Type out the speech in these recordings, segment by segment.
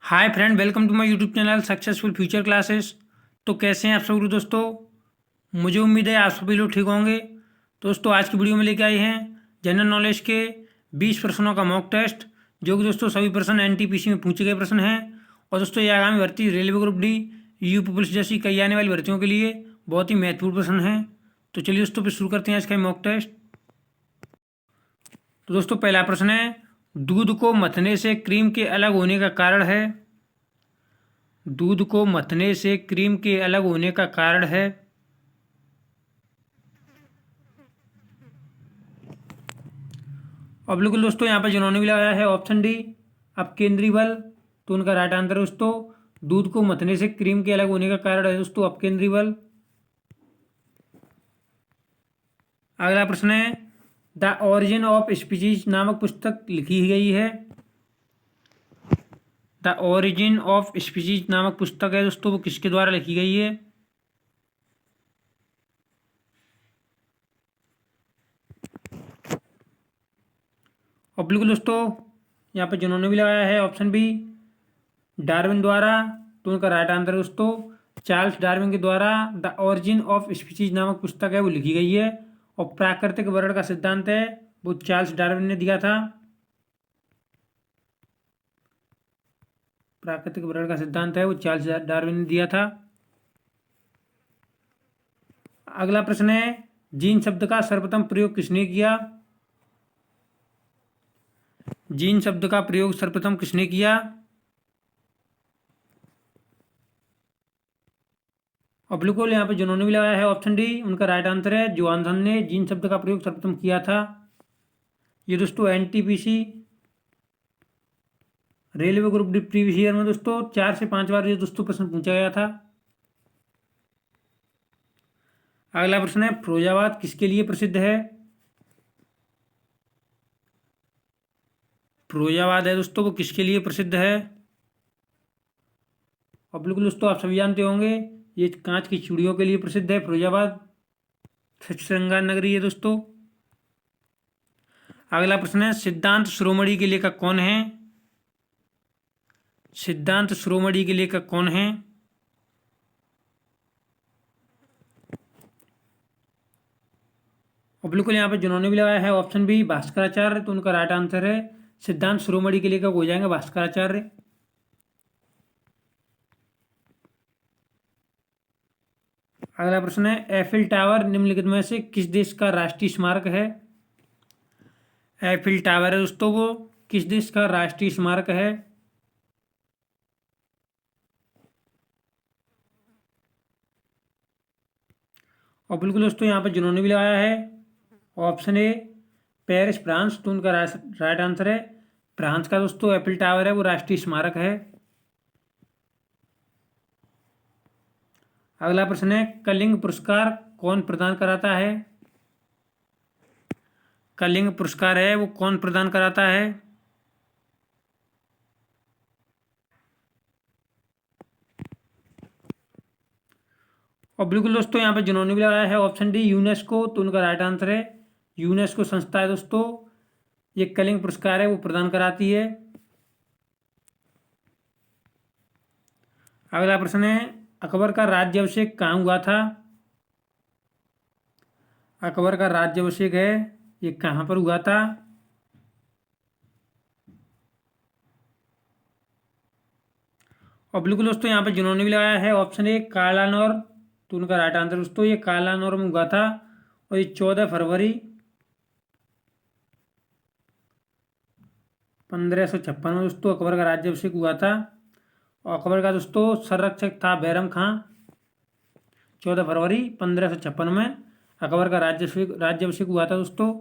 Hi friend, welcome to my YouTube channel successful future classes. तो कैसे हैं आप सब दोस्तों। मुझे उम्मीद है आप सभी लोग ठीक होंगे। दोस्तों आज की वीडियो में लेके आए हैं जनरल नॉलेज के 20 प्रश्नों का मॉक टेस्ट, जो कि दोस्तों सभी प्रश्न एनटीपीसी में पूछे गए प्रश्न हैं। और दोस्तों ये आगामी भर्ती railway group D, UP police जैसी कई आने वाली भर्तियों के लिए बहुत ही महत्वपूर्ण प्रश्न हैं। तो चलिए दोस्तों फिर शुरू करते हैं आज का मॉक टेस्ट। तो दोस्तों पहला प्रश्न है, दूध को मथने से क्रीम के अलग होने का कारण है। दूध को मथने से क्रीम के अलग होने का कारण है। और बिल्कुल दोस्तों यहाँ पर जिन्होंने भी लगाया है ऑप्शन डी अपकेंद्री बल, तो उनका राइट आंसर है दोस्तों दूध को मथने से क्रीम के अलग होने का कारण है दोस्तों अपकेंद्री बल। अगला प्रश्न है, द ओरिजिन ऑफ स्पीसीज नामक पुस्तक लिखी गई है। द ओरिजिन ऑफ स्पीसीज नामक पुस्तक है दोस्तों, वो किसके द्वारा लिखी गई है। और बिल्कुल दोस्तों यहाँ पर जिन्होंने भी लगाया है ऑप्शन बी डार्विन द्वारा, तो उनका राइट आंसर है दोस्तों चार्ल्स डार्विन के द्वारा द ओरिजिन ऑफ स्पीसीज नामक पुस्तक है वो लिखी गई है। और प्राकृतिक वर्णन का सिद्धांत है वो चार्ल्स डार्विन ने दिया था। प्राकृतिक वर्णन का सिद्धांत है वो चार्ल्स डार्विन ने दिया था। अगला प्रश्न है, जीन शब्द का सर्वप्रथम प्रयोग किसने किया। जीन शब्द का प्रयोग सर्वप्रथम किसने किया। और बिल्कुल यहाँ पे जिन्होंने भी लगाया है ऑप्शन डी, उनका राइट आंसर है जोहानसन ने जीन शब्द का प्रयोग सर्वप्रथम किया था। ये दोस्तों NTPC railway group D previous year में दोस्तों 4 से 5 बार ये दोस्तों प्रश्न पूछा गया था। अगला प्रश्न है, फिरोजाबाद किसके लिए प्रसिद्ध है। फिरोजाबाद है दोस्तों वो किसके लिए प्रसिद्ध है। और बिल्कुल दोस्तों आप सभी जानते होंगे ये कांच की चूड़ियों के लिए प्रसिद्ध है फिरोजाबाद, श्रृंगार नगरी है दोस्तों। अगला प्रश्न है, सिद्धांत शिरोमणि के लेखक कौन है। सिद्धांत शिरोमणि के लेखक कौन है। और बिल्कुल यहाँ पे जिन्होंने भी लगाया है ऑप्शन बी भास्कराचार्य, तो उनका राइट आंसर है सिद्धांत शिरोमणि के लेखक हो जाएंगे भास्कराचार्य। अगला प्रश्न है, एफिल टावर निम्नलिखित में से किस देश का राष्ट्रीय स्मारक है। एफिल टावर है दोस्तों वो किस देश का राष्ट्रीय स्मारक है। और बिल्कुल दोस्तों यहाँ पर जिन्होंने भी लगाया है ऑप्शन ए पेरिस फ्रांस, तो उनका राइट आंसर है फ्रांस का दोस्तों एफिल टावर है वो राष्ट्रीय स्मारक है। अगला प्रश्न है, कलिंग पुरस्कार कौन प्रदान कराता है। कलिंग पुरस्कार है वो कौन प्रदान कराता है। और बिल्कुल दोस्तों यहाँ पे जिन्होंने भी लगाया है ऑप्शन डी यूनेस्को, तो उनका राइट आंसर है यूनेस्को संस्था है दोस्तों ये कलिंग पुरस्कार है वो प्रदान कराती है। अगला प्रश्न है, अकबर का राज्याभिषेक कहाँ हुआ था। अकबर का राज्याभिषेक है ये कहाँ पर हुआ था। और बिल्कुल दोस्तों यहाँ पे जिन्होंने भी लगाया है ऑप्शन ए कालानौर, तो उनका राइट आंसर दोस्तों ये कालानौर में हुआ था। और ये 14 फरवरी 1556 में दोस्तों अकबर का राज्याभिषेक हुआ था। और अकबर का दोस्तों संरक्षक था बैरम खां। 14 फरवरी 1556 में अकबर का राज्याभिषेक हुआ था दोस्तों।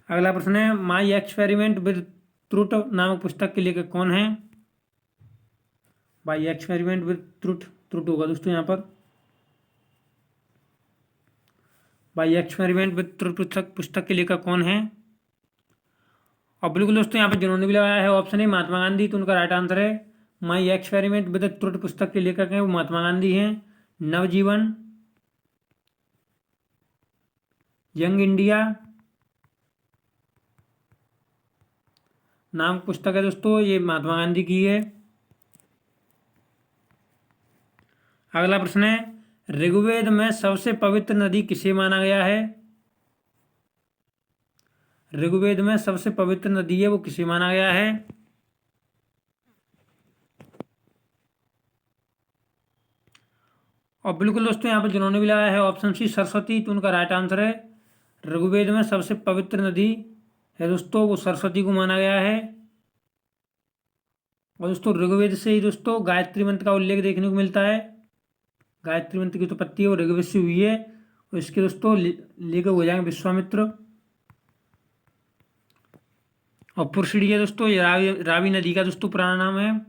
अगला प्रश्न है, माई एक्सपेरिमेंट विद ट्रुथ नामक पुस्तक के लेखक कौन है। My experiment with truth, truth होगा दोस्तों यहाँ पर बाई एक्सपेरिमेंट विद ट्रुथ पुस्तक के लेखक कौन है। और बिल्कुल दोस्तों यहाँ पर जिन्होंने भी लगाया है ऑप्शन है महात्मा गांधी, तो उनका राइट आंसर है माई एक्सपेरिमेंट विद ट्रुथ पुस्तक के लेखक हैं वो महात्मा गांधी हैं। नवजीवन, यंग इंडिया, नाम पुस्तक है दोस्तों, ये महात्मा गांधी की है। अगला प्रश्न है, ऋग्वेद में सबसे पवित्र नदी किसे माना गया है? ऋग्वेद में सबसे पवित्र नदी है वो किसे माना गया है? और बिल्कुल दोस्तों यहाँ पर जिन्होंने भी लगाया है ऑप्शन सी सरस्वती, तो उनका राइट आंसर है ऋग्वेद में सबसे पवित्र नदी है दोस्तों वो सरस्वती को माना गया है। और दोस्तों ऋग्वेद से ही दोस्तों गायत्री मंत्र का उल्लेख देखने को मिलता है। गायत्री मंत्र की जो उत्पत्ति है वो ऋग्वेद से हुई है। और इसके दोस्तों लेखक हो जाएंगे विश्वामित्र। और पुरसिडी है दोस्तों, ये रावी नदी का दोस्तों पुराना नाम है।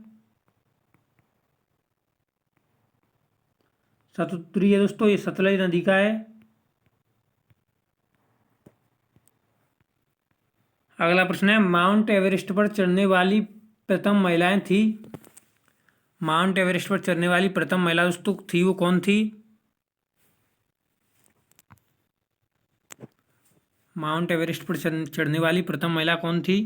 सतुत्री है दोस्तों, ये सतलज नदी का है। अगला प्रश्न है, माउंट एवरेस्ट पर चढ़ने वाली प्रथम महिलाएं थी। माउंट एवरेस्ट पर चढ़ने वाली प्रथम महिला दोस्तों थी वो कौन थी? माउंट एवरेस्ट पर चढ़ने वाली प्रथम महिला कौन थी?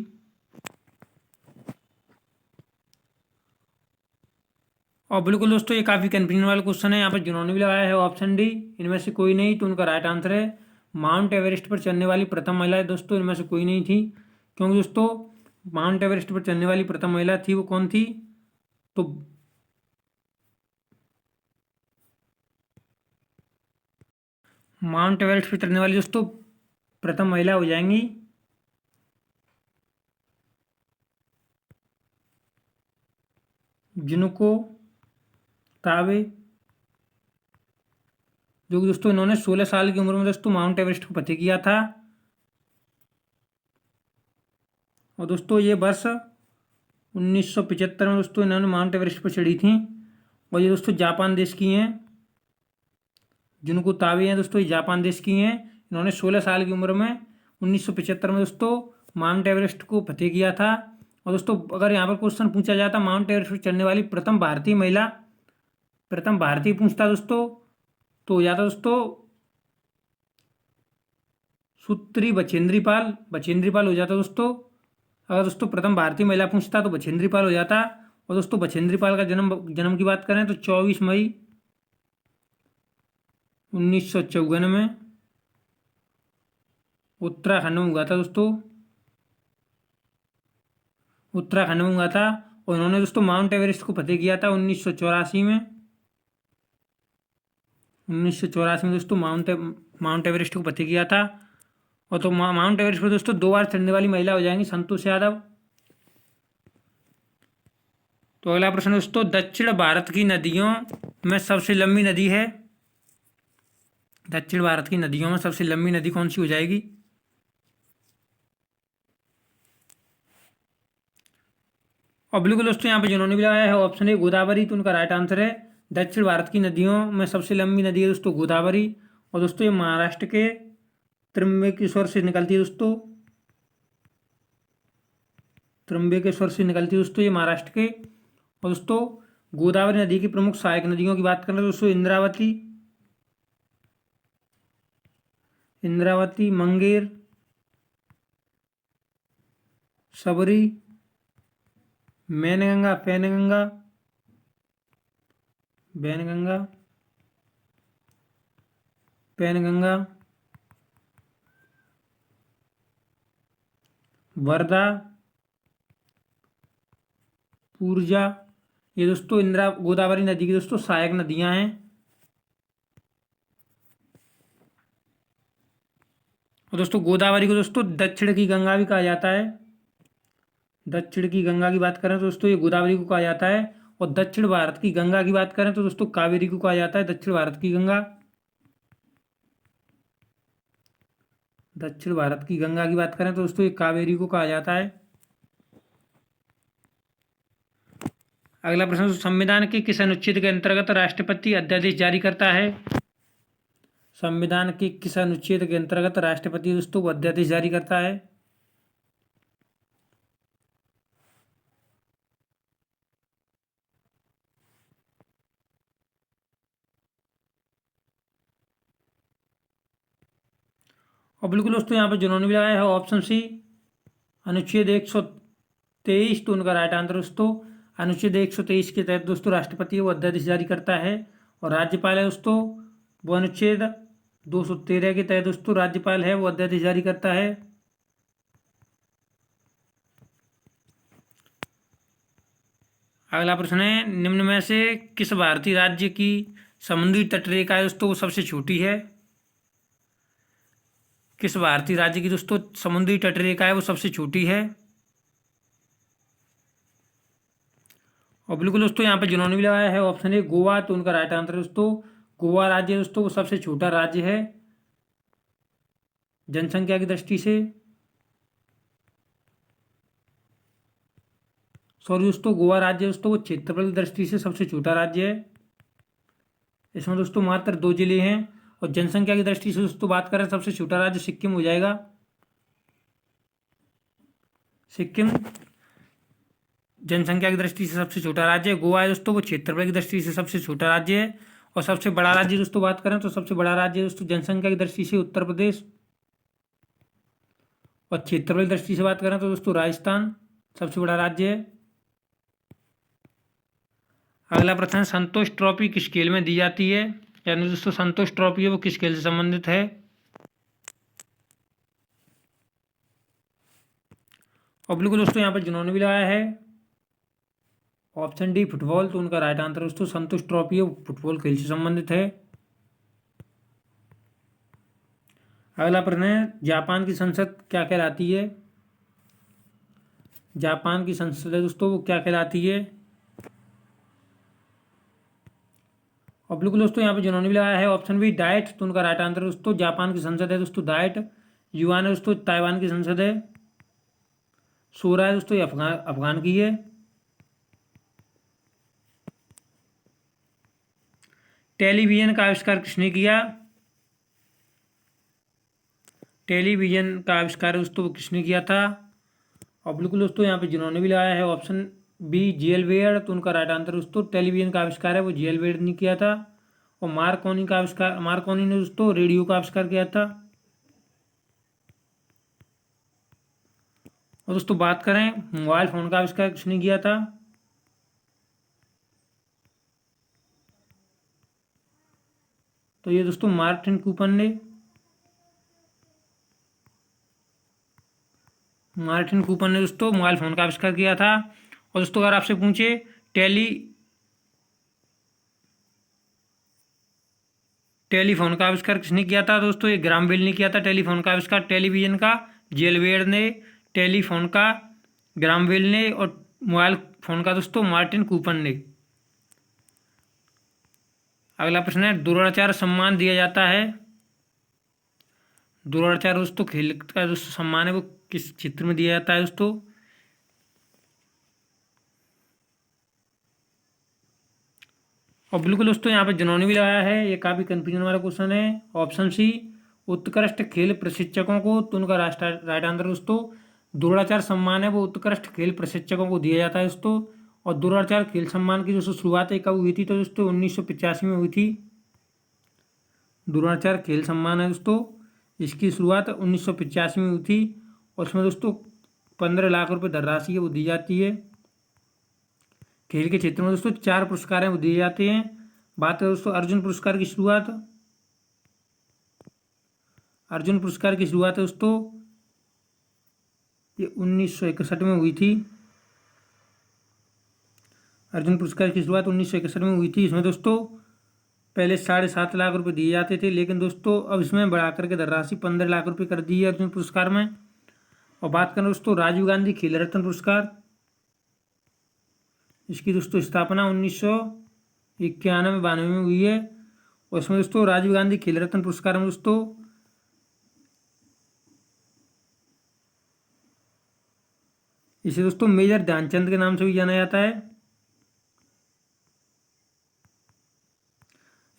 और बिल्कुल दोस्तों ये काफ़ी कन्फ्यूजन वाला क्वेश्चन है। यहाँ पर जिन्होंने भी लगाया है ऑप्शन डी, इनमें से कोई नहीं, तो उनका राइट आंसर है माउंट एवरेस्ट पर चढ़ने वाली प्रथम महिला दोस्तों इनमें से कोई नहीं थी। क्योंकि दोस्तों माउंट एवरेस्ट पर चढ़ने वाली प्रथम महिला थी वो कौन थी? तो माउंट एवरेस्ट पर चढ़ने वाली दोस्तों प्रथम महिला हो जाएंगी जिनको ताबे, जो कि दोस्तों इन्होंने 16 साल की उम्र में दोस्तों माउंट एवरेस्ट को फतेह किया था। और दोस्तों ये वर्ष 1975 में दोस्तों इन्होंने माउंट एवरेस्ट पर चढ़ी थी। और ये दोस्तों जापान देश की हैं, जिनको ताबे हैं दोस्तों ये जापान देश की हैं। इन्होंने 16 साल की उम्र में 1975 में दोस्तों माउंट एवरेस्ट को फतेह किया था। और दोस्तों अगर यहाँ पर क्वेश्चन पूछा जाता माउंट एवरेस्ट पर चढ़ने वाली प्रथम भारतीय महिला, प्रथम भारतीय पूछता दोस्तों, तो हो जाता दोस्तों सूत्री बछेंद्री पाल, बछेंद्री पाल हो जाता दोस्तों। अगर दोस्तों प्रथम भारतीय महिला पूछता तो बछेंद्री पाल हो जाता। और दोस्तों बछेंद्री पाल का जन्म की बात करें तो 24 मई 1954 में उत्तराखंड में हुआ था दोस्तों, उत्तराखंड में हुआ था। और उन्होंने दोस्तों माउंट एवरेस्ट को फतेह किया था 1984 में। 1984 में दोस्तों माउंट एवरेस्ट को फतेह किया था। और तो माउंट एवरेस्ट पर दोस्तों 2 बार चढ़ने वाली महिला हो जाएंगी संतोष यादव। तो अगला प्रश्न दोस्तों, दक्षिण भारत की नदियों में सबसे लंबी नदी है। दक्षिण भारत की नदियों में सबसे लंबी नदी कौन सी हो जाएगी? और बिल्कुल दोस्तों यहाँ पे जिन्होंने भी लगाया है ऑप्शन ए गोदावरी, तो उनका राइट आंसर है दक्षिण भारत की नदियों में सबसे लंबी नदी है दोस्तों गोदावरी। और दोस्तों ये महाराष्ट्र के त्र्यंबकेश्वर से निकलती है दोस्तों, त्र्यंबकेश्वर से निकलती है दोस्तों ये महाराष्ट्र के। और दोस्तों गोदावरी नदी की प्रमुख सहायक नदियों की बात करें तो दोस्तों इंद्रावती, इंद्रावती, मंगेर, सबरी, मैनगंगा, पैनगंगा, बैनगंगा, पैनगंगा, वर्धा, पूर्जा, ये दोस्तों इंदिरा गोदावरी नदी की दोस्तों सहायक नदियां हैं। और दोस्तों गोदावरी को दोस्तों दक्षिण की गंगा भी कहा जाता है। दक्षिण की गंगा की बात करें तो दोस्तों ये गोदावरी को कहा जाता है। और दक्षिण भारत की गंगा की बात करें तो दोस्तों कावेरी को कहा जाता है दक्षिण भारत की गंगा। दक्षिण भारत की गंगा की बात करें तो दोस्तों ये कावेरी को कहा जाता है। अगला प्रश्न, संविधान के किस अनुच्छेद के अंतर्गत राष्ट्रपति अध्यादेश जारी करता है? संविधान के किस अनुच्छेद के अंतर्गत राष्ट्रपति दोस्तों अध्यादेश जारी करता है? और बिल्कुल दोस्तों यहाँ पर जिन्होंने भी लगाया है ऑप्शन सी अनुच्छेद 23 तो उनका राइट आंसर दोस्तों। अनुच्छेद 123 के तहत दोस्तों राष्ट्रपति वो अध्यादेश जारी करता है। और राज्यपाल है दोस्तों वो अनुच्छेद 213 के तहत दोस्तों राज्यपाल है वो अध्यादेश जारी करता है। अगला प्रश्न है, निम्न में से किस भारतीय राज्य की समुद्री तटरेखा है दोस्तों वो सबसे छोटी है? किस भारतीय राज्य की दोस्तों समुद्री तटरेखा है वो सबसे छोटी है? और बिल्कुल दोस्तों यहाँ पे जिन्होंने भी लगाया है ऑप्शन ए गोवा, तो उनका राइट आंसर दोस्तों गोवा राज्य दोस्तों वो सबसे छोटा राज्य है जनसंख्या की दृष्टि से। सॉरी दोस्तों, गोवा राज्य दोस्तों वो क्षेत्रफल की दृष्टि से सबसे छोटा राज्य है। इसमें दोस्तों मात्र 2 जिले हैं। और जनसंख्या की दृष्टि से दोस्तों बात करें सबसे छोटा राज्य सिक्किम हो जाएगा। सिक्किम जनसंख्या की दृष्टि से सबसे छोटा राज्य है। गोवा है दोस्तों वो क्षेत्रफल की दृष्टि से सबसे छोटा राज्य है। और सबसे बड़ा राज्य दोस्तों बात करें तो सबसे बड़ा राज्य दोस्तों जनसंख्या की दृष्टि से उत्तर प्रदेश। और क्षेत्रफल की दृष्टि से बात करें तो दोस्तों राजस्थान सबसे बड़ा राज्य है। अगला प्रश्न है, संतोष ट्रॉफी किस खेल में दी जाती है? यानी दोस्तों संतोष ट्रॉफी है वो किस खेल से संबंधित है? और बिल्कुल दोस्तों यहाँ पर जिन्होंने भी लगाया है ऑप्शन डी फुटबॉल, तो उनका राइट आंसर दोस्तों संतोष ट्रॉफी है वो फुटबॉल खेल से संबंधित है। अगला प्रश्न है, जापान की संसद क्या कहलाती है? जापान की संसद है दोस्तों वो क्या कहलाती है? और बिल्कुल दोस्तों यहाँ पे जिन्होंने भी लगाया है ऑप्शन बी डाइट, तो उनका राइट आंसर दोस्तों जापान की संसद है दोस्तों डाइट। युआन है दोस्तों ताइवान की संसद है। सोरा है दोस्तों ये अफगान की है। टेलीविजन का आविष्कार किसने किया? टेलीविजन का आविष्कार दोस्तों किसने किया था? और बिल्कुल दोस्तों यहाँ पे जिन्होंने भी लगाया है ऑप्शन बी जेल वेयर, तो उनका राइट आंसर दोस्तों टेलीविजन का आविष्कार है वो जेल वेयर ने किया था। और मार्कोनी ने दोस्तों रेडियो का आविष्कार किया था। और दोस्तों बात करें मोबाइल फोन का आविष्कार किसने किया था? तो ये दोस्तों मार्टिन कूपर ने दोस्तों मोबाइल फोन का आविष्कार किया था। और दोस्तों अगर आपसे पूछे टेलीफोन का आविष्कार किसने किया था दोस्तों, ये ग्राहम बेल ने किया था टेलीफोन का आविष्कार। टेलीविजन का जेल वेयर ने, टेलीफोन का ग्राहम बेल ने, और मोबाइल फोन का दोस्तों मार्टिन कूपर ने। अगला प्रश्न है, द्रोणाचार्य सम्मान दिया जाता है। द्रोणाचार्य दोस्तों खेल का दोस्तों सम्मान है वो किस क्षेत्र में दिया जाता है दोस्तों? और बिल्कुल दोस्तों यहाँ पे जिन्होंने भी लगाया है ये काफ़ी कंफ्यूजन वाला क्वेश्चन है ऑप्शन सी उत्कृष्ट खेल प्रशिक्षकों को, तो उनका राइट आंसर दोस्तों द्रोणाचार्य सम्मान है वो उत्कृष्ट खेल प्रशिक्षकों को दिया जाता है दोस्तों। और द्रोणाचार्य खेल सम्मान की दोस्तों शुरुआत कब हुई थी? तो दोस्तों 1985 में हुई थी। द्रोणाचार्य खेल सम्मान है दोस्तों इसकी शुरुआत 1985 में हुई थी। और इसमें दोस्तों 15 लाख रुपए धनराशि है वो दी जाती है। खेल के क्षेत्र में दोस्तों 4 पुरस्कार हैं वो दिए जाते हैं। बात करें दोस्तों अर्जुन पुरस्कार की शुरुआत है दोस्तों ये 1961 में हुई थी। अर्जुन पुरस्कार की शुरुआत 1961 में हुई थी। इसमें दोस्तों पहले 7.5 लाख रुपए दिए जाते थे, लेकिन दोस्तों अब इसमें बढ़ाकर के धनराशि 15 लाख रुपए कर दी है अर्जुन पुरस्कार में। और बात करें दोस्तों राजीव गांधी खेल रत्न पुरस्कार, इसकी दोस्तों स्थापना 1991-92 में हुई है। और इसमें दोस्तों राजीव गांधी खेल रत्न पुरस्कार में दोस्तों इसे दोस्तों मेजर ध्यानचंद के नाम से भी जाना जाता है।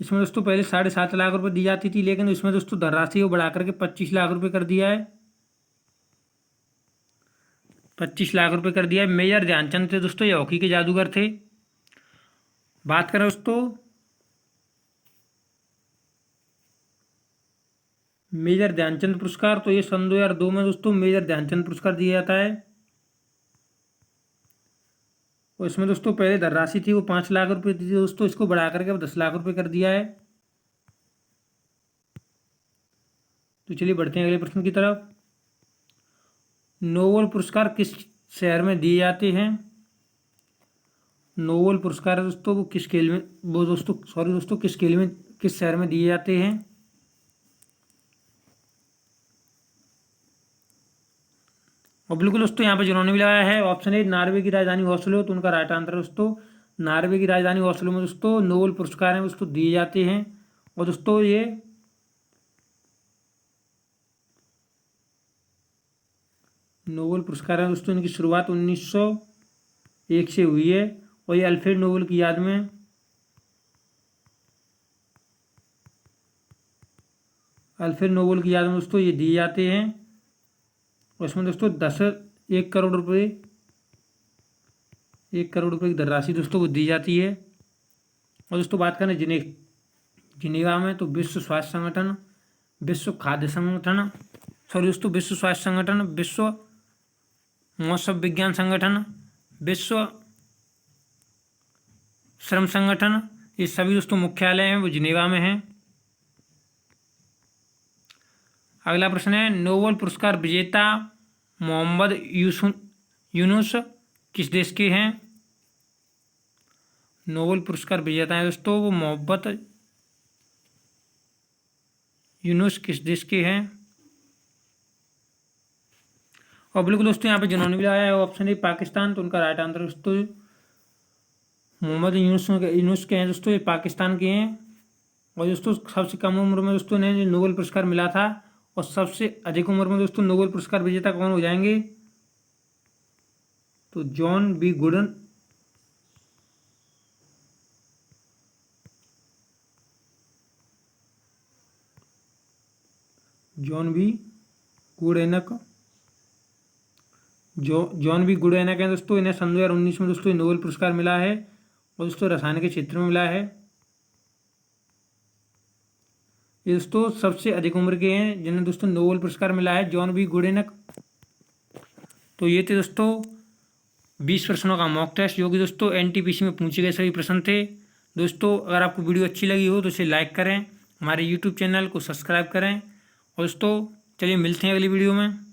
इसमें दोस्तों पहले 7.5 लाख रुपए दी जाती थी, लेकिन इसमें दोस्तों धनराशि को बढ़ा करके 25 लाख रुपए कर दिया है। 25 लाख रुपए कर दिया है। मेजर ध्यानचंद थे दोस्तों ये हॉकी के जादूगर थे। बात करें दोस्तों मेजर ध्यानचंद पुरस्कार, तो ये सन 2002 में दोस्तों मेजर ध्यानचंद पुरस्कार दिया जाता है। और इसमें दोस्तों पहले धनराशि थी वो 5 लाख रुपए थी दोस्तों, इसको बढ़ा करके अब 10 लाख रुपए कर दिया है। तो चलिए बढ़ते हैं अगले प्रश्न की तरफ। नोबेल पुरस्कार किस शहर में दिए जाते हैं? नोबेल पुरस्कार है दोस्तों वो किस खेल में, वो दोस्तों सॉरी दोस्तों, किस खेल में, किस शहर में दिए जाते हैं? और बिल्कुल दोस्तों यहाँ पे जिन्होंने भी लगाया है ऑप्शन ए नॉर्वे की राजधानी ओस्लो, तो उनका राइट आंसर है दोस्तों नॉर्वे की राजधानी ओस्लो में दोस्तों नोबेल पुरस्कार है दोस्तों दिए जाते हैं। और दोस्तों ये नोबेल पुरस्कार है दोस्तों, इनकी शुरुआत 1901 से हुई है और ये अल्फ्रेड नोबेल की याद में दोस्तों ये दिए जाते हैं। और इसमें दोस्तों 1 करोड़ रुपए की धनराशि दोस्तों वो दी जाती है। और दोस्तों बात करें जिनेवा में, तो विश्व स्वास्थ्य संगठन, विश्व खाद्य संगठन, सॉरी दोस्तों विश्व स्वास्थ्य संगठन, विश्व मौसम विज्ञान संगठन, विश्व श्रम संगठन, ये सभी दोस्तों मुख्यालय हैं वो जिनेवा में हैं। अगला प्रश्न है नोबेल पुरस्कार विजेता मोहम्मद यूनुस किस देश के हैं? नोबेल पुरस्कार विजेता है दोस्तों वो मोहम्मद यूनुस किस देश के हैं? और बिल्कुल दोस्तों यहाँ पे जिन्होंने भी लगाया है ऑप्शन ए पाकिस्तान, तो उनका राइट आंसर दोस्तों मोहम्मद यूनुस के हैं दोस्तों, ये पाकिस्तान के हैं। और दोस्तों सबसे कम उम्र में दोस्तों इन्हें नोबेल पुरस्कार मिला था, और सबसे अधिक उम्र में दोस्तों नोबेल पुरस्कार विजेता कौन हो जाएंगे? तो John B Goodenough John B Goodenough है दोस्तों, इन्हें सन 2019 में दोस्तों नोबेल पुरस्कार मिला है और दोस्तों रसायन के क्षेत्र में मिला है। ये दोस्तों सबसे अधिक उम्र के हैं जिन्हें दोस्तों नोबेल पुरस्कार मिला है, जॉन बी गुडएनक। तो ये थे दोस्तों 20 प्रश्नों का मॉक टेस्ट जो कि दोस्तों एनटीपीसी में पूछे गए सभी प्रश्न थे। दोस्तों अगर आपको वीडियो अच्छी लगी हो तो इसे लाइक करें, हमारे यूट्यूब चैनल को सब्सक्राइब करें, और दोस्तों चलिए मिलते हैं अगली वीडियो में।